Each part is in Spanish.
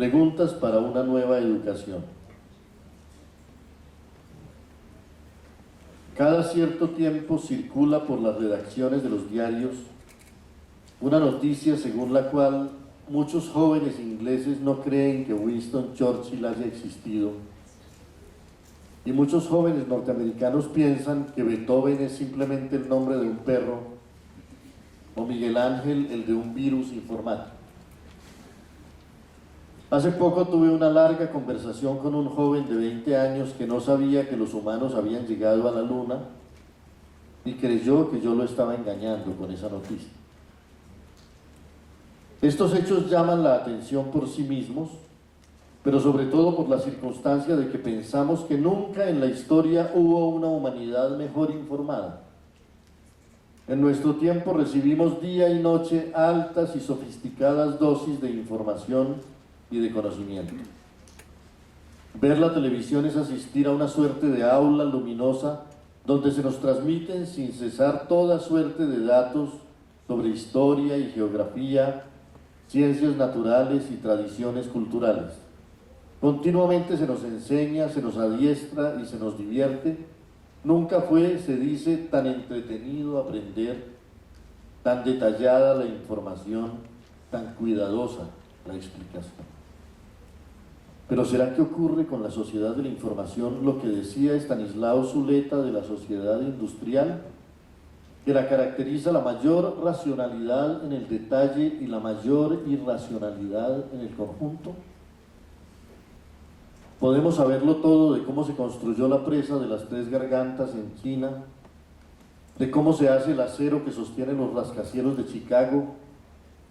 Preguntas para una nueva educación. Cada cierto tiempo circula por las redacciones de los diarios una noticia según la cual muchos jóvenes ingleses no creen que Winston Churchill haya existido y muchos jóvenes norteamericanos piensan que Beethoven es simplemente el nombre de un perro o Miguel Ángel el de un virus informático. Hace poco tuve una larga conversación con un joven de 20 años que no sabía que los humanos habían llegado a la luna y creyó que yo lo estaba engañando con esa noticia. Estos hechos llaman la atención por sí mismos, pero sobre todo por la circunstancia de que pensamos que nunca en la historia hubo una humanidad mejor informada. En nuestro tiempo recibimos día y noche altas y sofisticadas dosis de información y de conocimiento. Ver la televisión es asistir a una suerte de aula luminosa donde se nos transmiten sin cesar toda suerte de datos sobre historia y geografía, ciencias naturales y tradiciones culturales. Continuamente se nos enseña, se nos adiestra y se nos divierte. Nunca fue, se dice, tan entretenido aprender, tan detallada la información, tan cuidadosa la explicación. Pero ¿será que ocurre con la sociedad de la información lo que decía Estanislao Zuleta de la sociedad industrial? Que la caracteriza la mayor racionalidad en el detalle y la mayor irracionalidad en el conjunto. Podemos saberlo todo de cómo se construyó la presa de las Tres Gargantas en China, de cómo se hace el acero que sostiene los rascacielos de Chicago,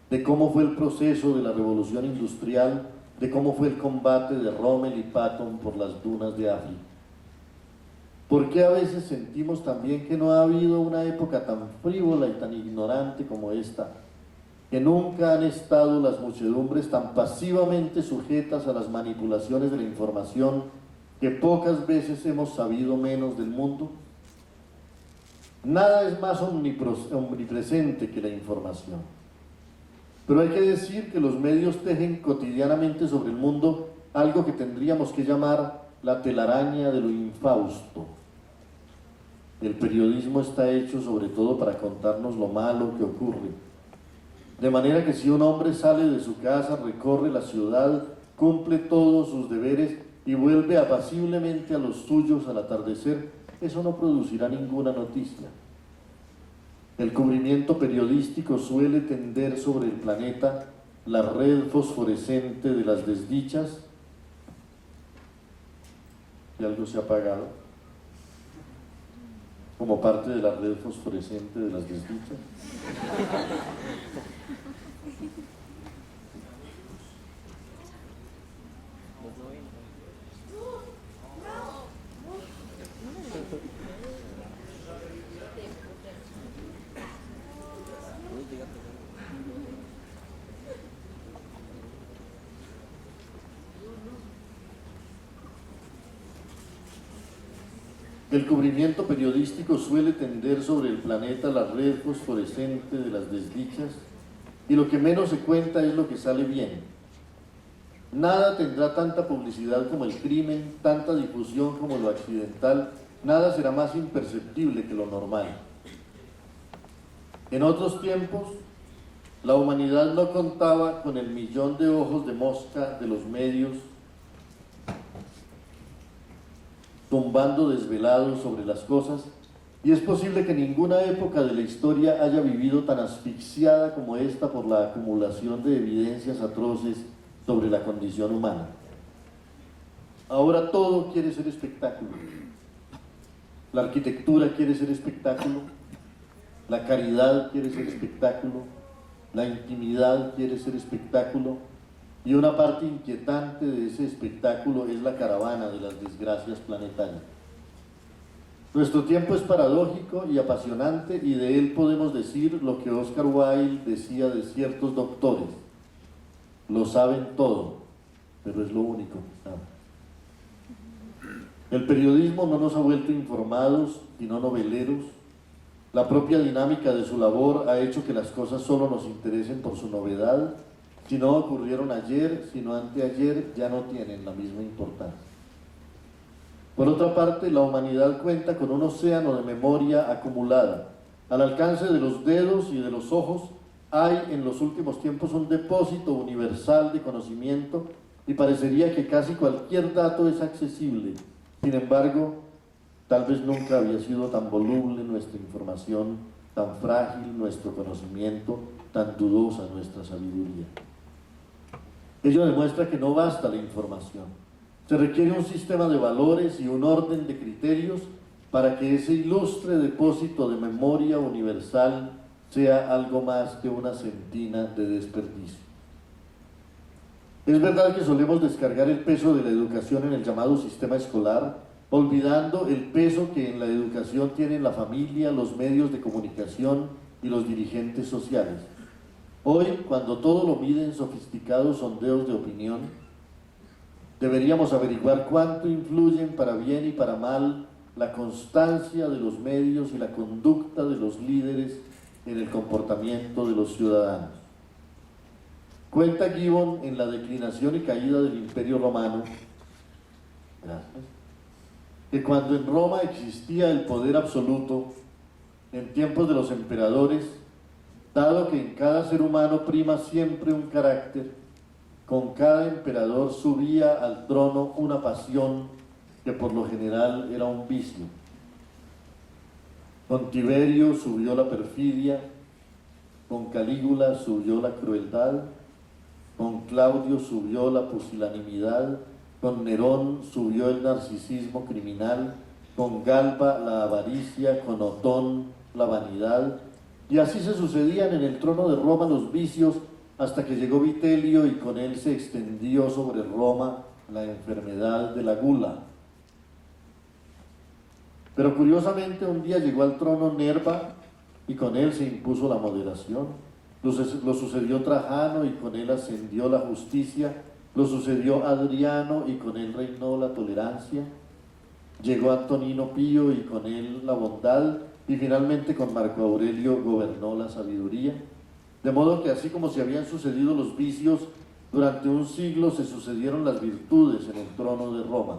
de cómo fue el proceso de la revolución industrial, de cómo fue el combate de Rommel y Patton por las dunas de África. ¿Por qué a veces sentimos también que no ha habido una época tan frívola y tan ignorante como esta? Que nunca han estado las muchedumbres tan pasivamente sujetas a las manipulaciones de la información, que pocas veces hemos sabido menos del mundo. Nada es más omnipresente que la información. Pero hay que decir que los medios tejen cotidianamente sobre el mundo algo que tendríamos que llamar la telaraña de lo infausto. El periodismo está hecho sobre todo para contarnos lo malo que ocurre. De manera que si un hombre sale de su casa, recorre la ciudad, cumple todos sus deberes y vuelve apaciblemente a los suyos al atardecer, eso no producirá ninguna noticia. El cubrimiento periodístico suele tender sobre el planeta la red fosforescente de las desdichas. ¿Y algo se ha apagado? Como parte de la red fosforescente de las desdichas. El cubrimiento periodístico suele tender sobre el planeta la red fosforescente de las desdichas y lo que menos se cuenta es lo que sale bien. Nada tendrá tanta publicidad como el crimen, tanta difusión como lo accidental, nada será más imperceptible que lo normal. En otros tiempos, la humanidad no contaba con el millón de ojos de mosca de los medios tumbando desvelados sobre las cosas, y es posible que ninguna época de la historia haya vivido tan asfixiada como esta por la acumulación de evidencias atroces sobre la condición humana. Ahora todo quiere ser espectáculo. La arquitectura quiere ser espectáculo, la caridad quiere ser espectáculo, la intimidad quiere ser espectáculo, y una parte inquietante de ese espectáculo es la caravana de las desgracias planetarias. Nuestro tiempo es paradójico y apasionante, y de él podemos decir lo que Oscar Wilde decía de ciertos doctores: lo saben todo, pero es lo único que saben. El periodismo no nos ha vuelto informados, sino noveleros. La propia dinámica de su labor ha hecho que las cosas solo nos interesen por su novedad, Si no ocurrieron ayer, sino anteayer, ya no tienen la misma importancia. Por otra parte, la humanidad cuenta con un océano de memoria acumulada. Al alcance de los dedos y de los ojos hay en los últimos tiempos un depósito universal de conocimiento y parecería que casi cualquier dato es accesible. Sin embargo, tal vez nunca había sido tan voluble nuestra información, tan frágil nuestro conocimiento, tan dudosa nuestra sabiduría. Ello demuestra que no basta la información. Se requiere un sistema de valores y un orden de criterios para que ese ilustre depósito de memoria universal sea algo más que una centina de desperdicio. Es verdad que solemos descargar el peso de la educación en el llamado sistema escolar, olvidando el peso que en la educación tienen la familia, los medios de comunicación y los dirigentes sociales. Hoy, cuando todo lo miden sofisticados sondeos de opinión, deberíamos averiguar cuánto influyen para bien y para mal la constancia de los medios y la conducta de los líderes en el comportamiento de los ciudadanos. Cuenta Gibbon en La declinación y caída del Imperio Romano, que cuando en Roma existía el poder absoluto, en tiempos de los emperadores, dado que en cada ser humano prima siempre un carácter, con cada emperador subía al trono una pasión que por lo general era un vicio. Con Tiberio subió la perfidia, con Calígula subió la crueldad, con Claudio subió la pusilanimidad, con Nerón subió el narcisismo criminal, con Galba la avaricia, con Otón la vanidad, y así se sucedían en el trono de Roma los vicios hasta que llegó Vitelio y con él se extendió sobre Roma la enfermedad de la gula. Pero curiosamente un día llegó al trono Nerva y con él se impuso la moderación. Lo sucedió Trajano y con él ascendió la justicia. Lo sucedió Adriano y con él reinó la tolerancia. Llegó Antonino Pío y con él la bondad. Y finalmente con Marco Aurelio gobernó la sabiduría. De modo que así como se habían sucedido los vicios, durante un siglo se sucedieron las virtudes en el trono de Roma.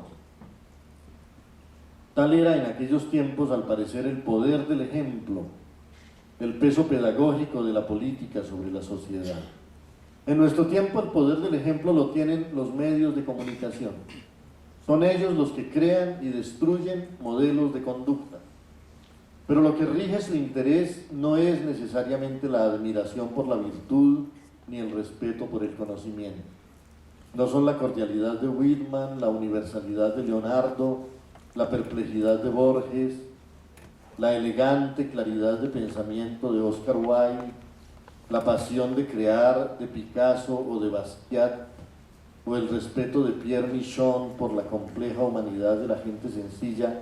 Tal era en aquellos tiempos, al parecer, el poder del ejemplo, el peso pedagógico de la política sobre la sociedad. En nuestro tiempo el poder del ejemplo lo tienen los medios de comunicación. Son ellos los que crean y destruyen modelos de conducta. Pero lo que rige su interés no es necesariamente la admiración por la virtud ni el respeto por el conocimiento. No son la cordialidad de Whitman, la universalidad de Leonardo, la perplejidad de Borges, la elegante claridad de pensamiento de Oscar Wilde, la pasión de crear de Picasso o de Basquiat, o el respeto de Pierre Michon por la compleja humanidad de la gente sencilla,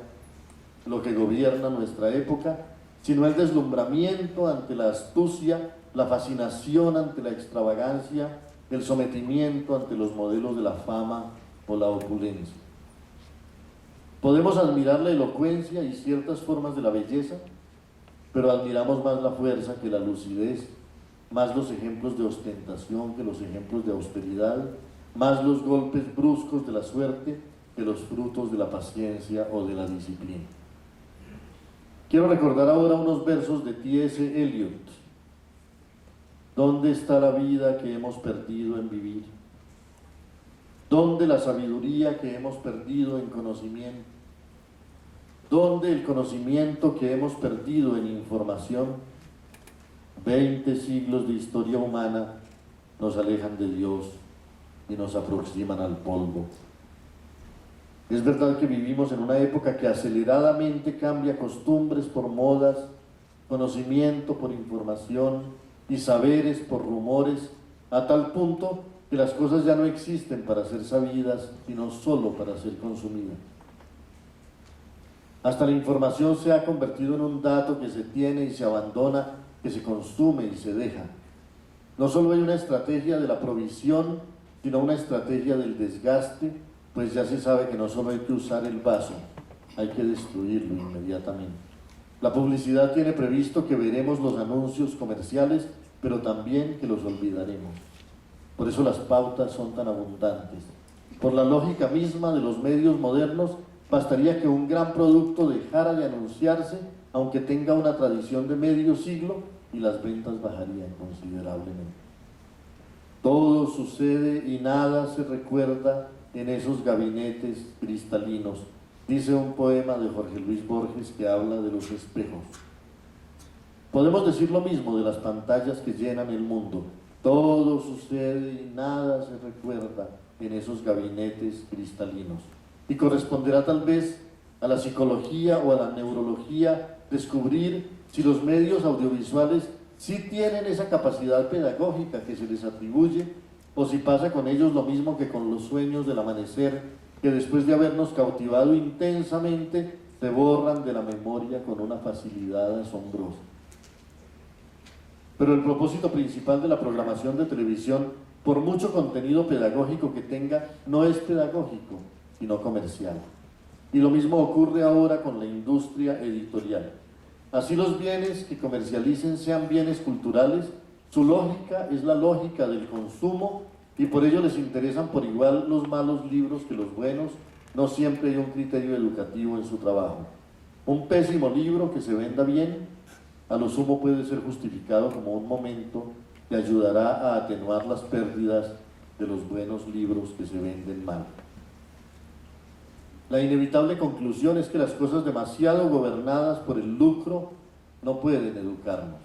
lo que gobierna nuestra época, sino el deslumbramiento ante la astucia, la fascinación ante la extravagancia, el sometimiento ante los modelos de la fama o la opulencia. Podemos admirar la elocuencia y ciertas formas de la belleza, pero admiramos más la fuerza que la lucidez, más los ejemplos de ostentación que los ejemplos de austeridad, más los golpes bruscos de la suerte que los frutos de la paciencia o de la disciplina. Quiero recordar ahora unos versos de T.S. Eliot. ¿Dónde está la vida que hemos perdido en vivir? ¿Dónde la sabiduría que hemos perdido en conocimiento? ¿Dónde el conocimiento que hemos perdido en información? 20 siglos de historia humana nos alejan de Dios y nos aproximan al polvo. Es verdad que vivimos en una época que aceleradamente cambia costumbres por modas, conocimiento por información y saberes por rumores, a tal punto que las cosas ya no existen para ser sabidas, sino solo para ser consumidas. Hasta la información se ha convertido en un dato que se tiene y se abandona, que se consume y se deja. No solo hay una estrategia de la provisión, sino una estrategia del desgaste, pues ya se sabe que no solo hay que usar el vaso, hay que destruirlo inmediatamente. La publicidad tiene previsto que veremos los anuncios comerciales, pero también que los olvidaremos. Por eso las pautas son tan abundantes. Por la lógica misma de los medios modernos, bastaría que un gran producto dejara de anunciarse, aunque tenga una tradición de medio siglo, y las ventas bajarían considerablemente. Todo sucede y nada se recuerda en esos gabinetes cristalinos, dice un poema de Jorge Luis Borges que habla de los espejos. Podemos decir lo mismo de las pantallas que llenan el mundo. Todo sucede y nada se recuerda en esos gabinetes cristalinos. Y corresponderá tal vez a la psicología o a la neurología descubrir si los medios audiovisuales sí tienen esa capacidad pedagógica que se les atribuye, o si pasa con ellos lo mismo que con los sueños del amanecer, que después de habernos cautivado intensamente, se borran de la memoria con una facilidad asombrosa. Pero el propósito principal de la programación de televisión, por mucho contenido pedagógico que tenga, no es pedagógico, sino comercial. Y lo mismo ocurre ahora con la industria editorial. Así los bienes que comercialicen sean bienes culturales, su lógica es la lógica del consumo y por ello les interesan por igual los malos libros que los buenos. No siempre hay un criterio educativo en su trabajo. Un pésimo libro que se venda bien, a lo sumo puede ser justificado como un momento que ayudará a atenuar las pérdidas de los buenos libros que se venden mal. La inevitable conclusión es que las cosas demasiado gobernadas por el lucro no pueden educarnos,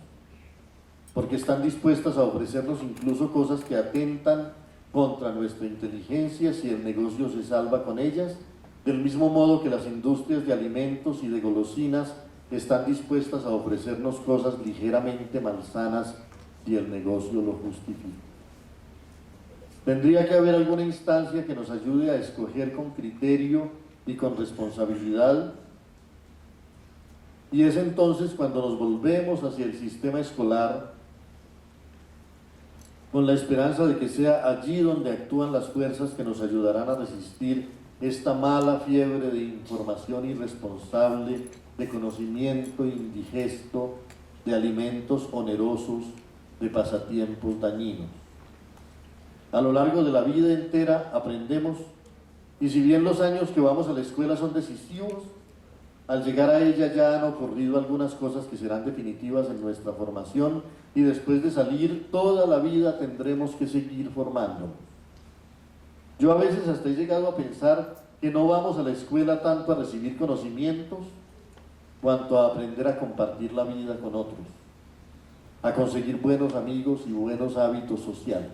porque están dispuestas a ofrecernos incluso cosas que atentan contra nuestra inteligencia si el negocio se salva con ellas, del mismo modo que las industrias de alimentos y de golosinas están dispuestas a ofrecernos cosas ligeramente malsanas si el negocio lo justifica. Tendría que haber alguna instancia que nos ayude a escoger con criterio y con responsabilidad, y es entonces cuando nos volvemos hacia el sistema escolar con la esperanza de que sea allí donde actúan las fuerzas que nos ayudarán a resistir esta mala fiebre de información irresponsable, de conocimiento indigesto, de alimentos onerosos, de pasatiempos dañinos. A lo largo de la vida entera aprendemos, y si bien los años que vamos a la escuela son decisivos, al llegar a ella ya han ocurrido algunas cosas que serán definitivas en nuestra formación, y después de salir toda la vida tendremos que seguir formándonos. Yo a veces hasta he llegado a pensar que no vamos a la escuela tanto a recibir conocimientos, cuanto a aprender a compartir la vida con otros, a conseguir buenos amigos y buenos hábitos sociales.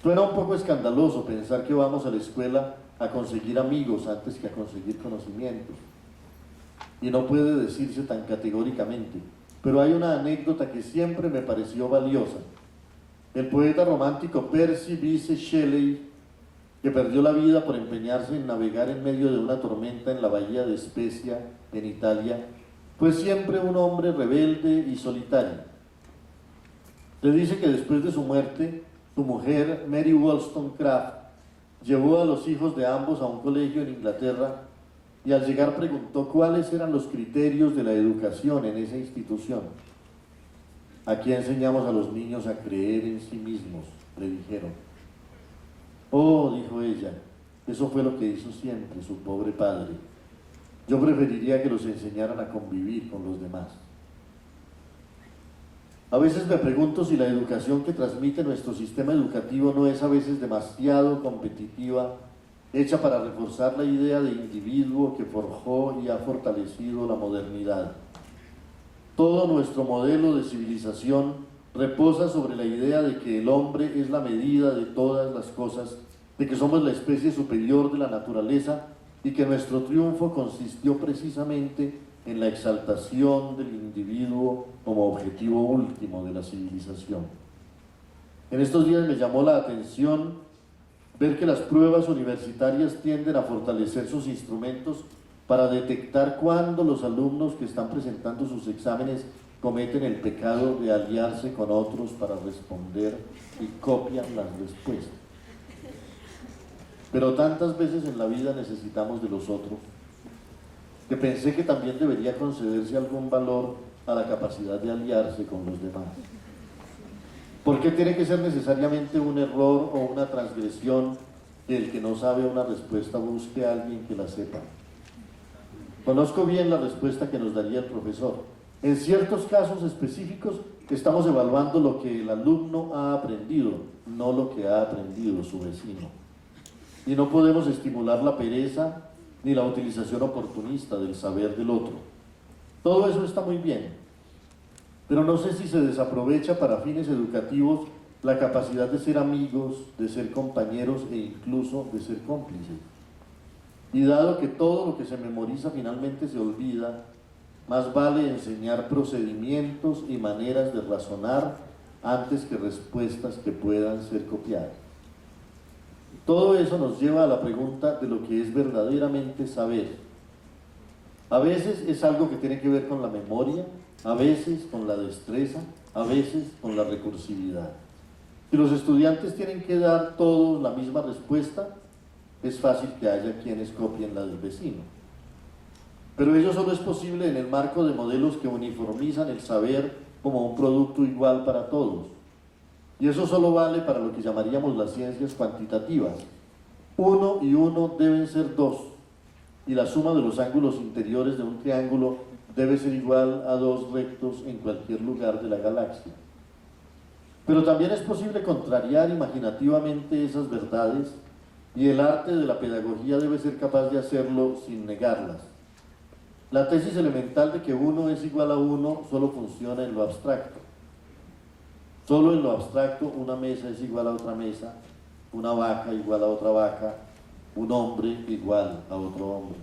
Suena un poco escandaloso pensar que vamos a la escuela a conseguir amigos antes que a conseguir conocimientos, y no puede decirse tan categóricamente, pero hay una anécdota que siempre me pareció valiosa. El poeta romántico Percy Bysshe Shelley, que perdió la vida por empeñarse en navegar en medio de una tormenta en la bahía de Spezia, en Italia, fue siempre un hombre rebelde y solitario. Se dice que después de su muerte, su mujer, Mary Wollstonecraft, llevó a los hijos de ambos a un colegio en Inglaterra y al llegar preguntó cuáles eran los criterios de la educación en esa institución. Aquí enseñamos a los niños a creer en sí mismos, le dijeron. Oh, dijo ella, eso fue lo que hizo siempre su pobre padre. Yo preferiría que los enseñaran a convivir con los demás. A veces me pregunto si la educación que transmite nuestro sistema educativo no es a veces demasiado competitiva, hecha para reforzar la idea de individuo que forjó y ha fortalecido la modernidad. Todo nuestro modelo de civilización reposa sobre la idea de que el hombre es la medida de todas las cosas, de que somos la especie superior de la naturaleza y que nuestro triunfo consistió precisamente en la exaltación del individuo como objetivo último de la civilización. En estos días me llamó la atención ver que las pruebas universitarias tienden a fortalecer sus instrumentos para detectar cuándo los alumnos que están presentando sus exámenes cometen el pecado de aliarse con otros para responder y copian las respuestas. Pero tantas veces en la vida necesitamos de los otros, que pensé que también debería concederse algún valor a la capacidad de aliarse con los demás. ¿Por qué tiene que ser necesariamente un error o una transgresión que el que no sabe una respuesta busque a alguien que la sepa? Conozco bien la respuesta que nos daría el profesor. En ciertos casos específicos estamos evaluando lo que el alumno ha aprendido, no lo que ha aprendido su vecino. Y no podemos estimular la pereza ni la utilización oportunista del saber del otro. Todo eso está muy bien, pero no sé si se desaprovecha para fines educativos la capacidad de ser amigos, de ser compañeros e incluso de ser cómplices. Y dado que todo lo que se memoriza finalmente se olvida, más vale enseñar procedimientos y maneras de razonar antes que respuestas que puedan ser copiadas. Todo eso nos lleva a la pregunta de lo que es verdaderamente saber. A veces es algo que tiene que ver con la memoria, a veces con la destreza, a veces con la recursividad. Si los estudiantes tienen que dar todos la misma respuesta, es fácil que haya quienes copien la del vecino. Pero ello solo es posible en el marco de modelos que uniformizan el saber como un producto igual para todos. Y eso solo vale para lo que llamaríamos las ciencias cuantitativas. 1 y 1 deben ser 2, y la suma de los ángulos interiores de un triángulo debe ser igual a 2 rectos en cualquier lugar de la galaxia. Pero también es posible contrariar imaginativamente esas verdades, y el arte de la pedagogía debe ser capaz de hacerlo sin negarlas. La tesis elemental de que 1 es igual a 1 solo funciona en lo abstracto. Solo en lo abstracto una mesa es igual a otra mesa, una vaca igual a otra vaca, un hombre igual a otro hombre.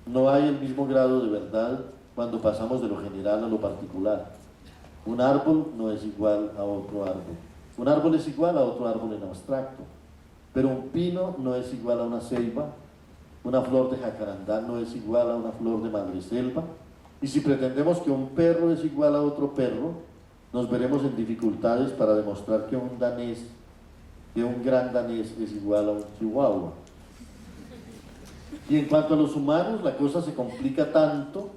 No hay el mismo grado de verdad cuando pasamos de lo general a lo particular. Un árbol no es igual a otro árbol. Un árbol es igual a otro árbol en abstracto, pero un pino no es igual a una ceiba, una flor de jacarandá no es igual a una flor de madreselva, y si pretendemos que un perro es igual a otro perro, nos veremos en dificultades para demostrar que un gran danés es igual a un chihuahua. Y en cuanto a los humanos, la cosa se complica tanto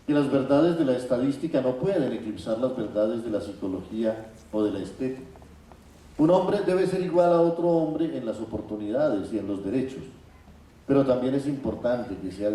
que las verdades de la estadística no pueden eclipsar las verdades de la psicología o de la estética. Un hombre debe ser igual a otro hombre en las oportunidades y en los derechos, pero también es importante que sea